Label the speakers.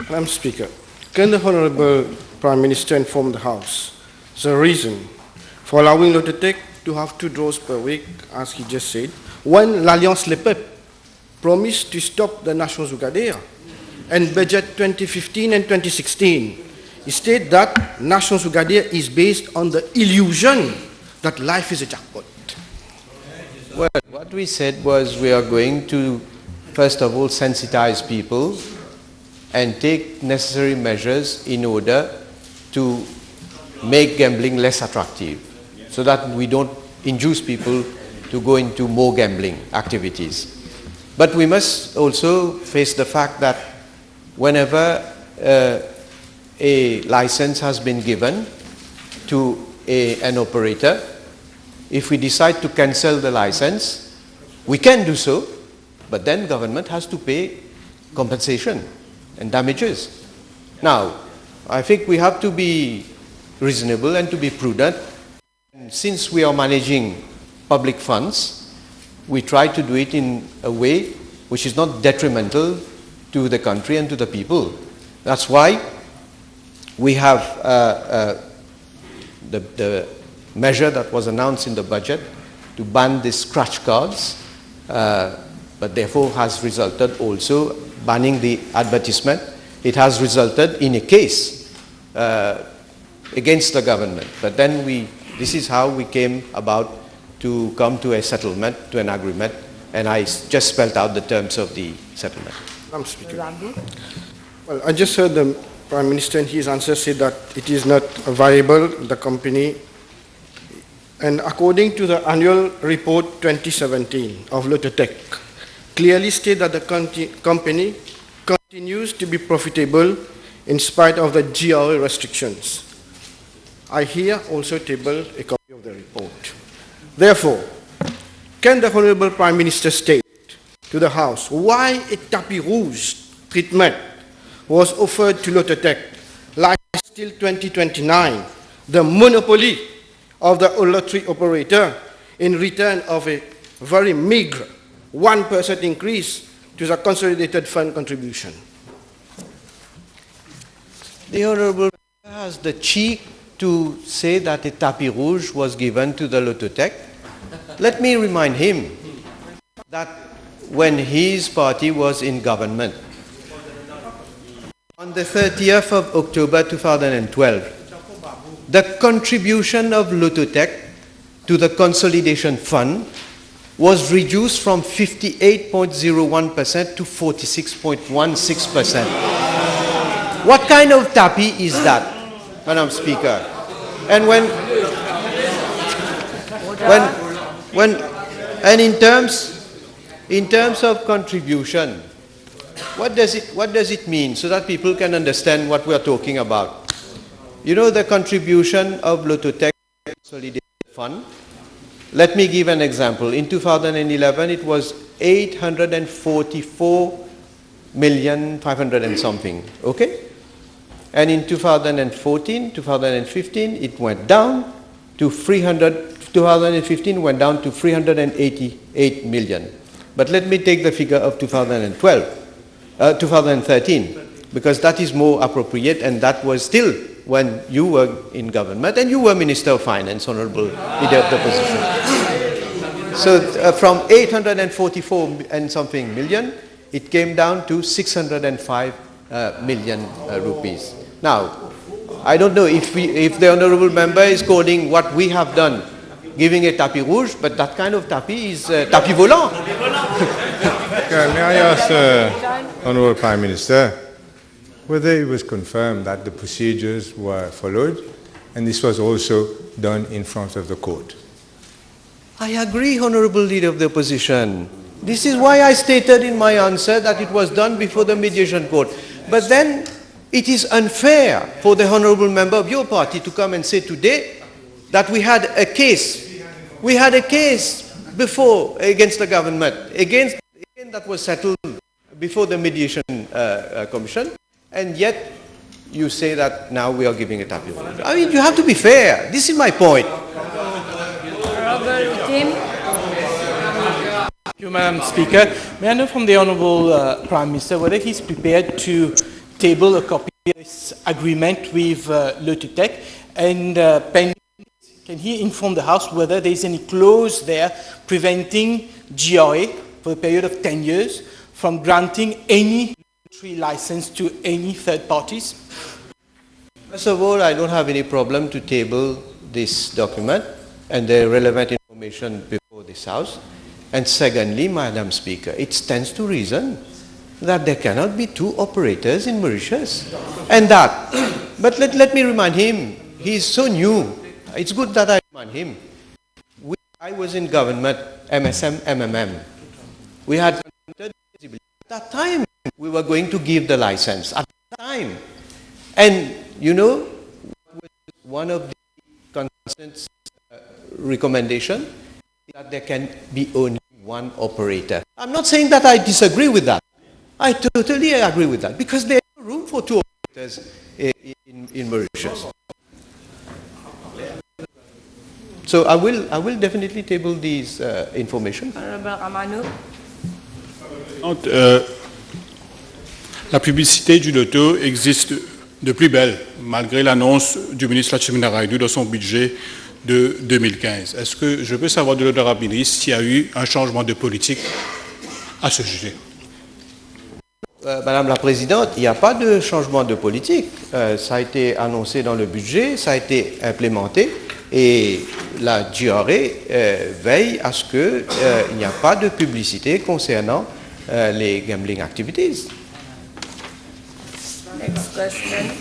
Speaker 1: Madam Speaker, can the Honourable Prime Minister inform the House the reason for allowing Lottotech to have 2 draws per week, as he just said, when l'Alliance Les Peuples promised to stop the National Jugadere and budget 2015 and 2016? He stated that National Jugadere is based on the illusion that life is a jackpot.
Speaker 2: Well, what we said was we are going to, first of all, sensitize people and take necessary measures in order to make gambling less attractive, so that we don't induce people to go into more gambling activities. But we must also face the fact that whenever a license has been given to an operator, if we decide to cancel the license, we can do so, but then government has to pay compensation and damages. Now, I think we have to be reasonable and to be prudent. And since we are managing public funds, we try to do it in a way which is not detrimental to the country and to the people. That's why we have the measure that was announced in the budget to ban the scratch cards, but therefore has resulted also banning the advertisement. It has resulted in a case against the government. But then this is how we came about to come to a settlement, to an agreement, and I just spelled out the terms of the settlement.
Speaker 1: Madam Speaker. Well, I just heard the Prime Minister in his answer say that it is not viable, the company. And according to the annual report 2017 of Lottotech, clearly state that the company continues to be profitable in spite of the GRA restrictions. I here also table a copy of the report. Therefore, can the Honourable Prime Minister state to the House why a tapis rouge treatment was offered to Lottotech, like till 2029, the monopoly of the lottery operator, in return of a very meager 1% increase to the Consolidated Fund contribution?
Speaker 2: The Honourable has the cheek to say that a tapis rouge was given to the Lottotech. Let me remind him that when his party was in government, on the 30th of October 2012, the contribution of Lottotech to the Consolidation Fund was reduced from 58.01% to 46.16%. What kind of tapis is that, Madam Speaker? And in terms of contribution, what does it mean, so that people can understand what we are talking about? You know, the contribution of Lottotech Consolidated Fund. Let me give an example. In 2011, it was 844,500,000 and something. Okay? And in 2014, 2015, it went down to 2015 went down to 388 million. But let me take the figure of 2013, because that is more appropriate, and that was still when you were in government and you were Minister of Finance, Honourable Leader of the Opposition. So from 844 and something million, it came down to 605 million rupees. Now, I don't know if the Honourable Member is calling what we have done giving a tapis rouge, but that kind of tapis is tapis volant.
Speaker 3: May I ask the Honourable Prime Minister whether it was confirmed that the procedures were followed and this was also done in front of the court?
Speaker 2: I agree, Honourable Leader of the Opposition. This is why I stated in my answer that it was done before the mediation court. But then it is unfair for the Honourable Member of your party to come and say today that we had a case. We had a case before against the government, again that was settled before the mediation commission, and yet you say that now we are giving a tapis rouge. I mean, you have to be fair. This is my point.
Speaker 4: Reza Uteem. Thank you, Madam Speaker. May I know from the Honourable Prime Minister whether he's prepared to
Speaker 5: table a copy of this agreement with Lottotech, and can he inform the House whether there is any clause there preventing GRA for a period of 10 years from granting any lottery license to any third parties?
Speaker 2: First of all, I don't have any problem to table this document and the relevant information before this House. And secondly, Madam Speaker, it stands to reason that there cannot be two operators in Mauritius. And that, but let me remind him, he is so new. It's good that I remind him. I was in government, MSM, MMM. We had at that time we were going to give the license at that time. And you know, one of the constants recommendation that there can be only one operator. I'm not saying that I disagree with that. I totally agree with that because there is room for two operators in Mauritius. So I will definitely table these information.
Speaker 4: Honorable Amano.
Speaker 6: La publicité du Loto existe de plus belle, malgré l'annonce du ministre Lacheminaraydu dans son budget de 2015. Est-ce que je peux savoir de l'honorable ministre s'il y a eu un changement de politique à ce sujet?
Speaker 2: Madame la Présidente, il n'y a pas de changement de politique. Ça a été annoncé dans le budget, ça a été implémenté et la GRA veille à ce qu'il n'y a pas de publicité concernant les gambling activities.
Speaker 4: Next question.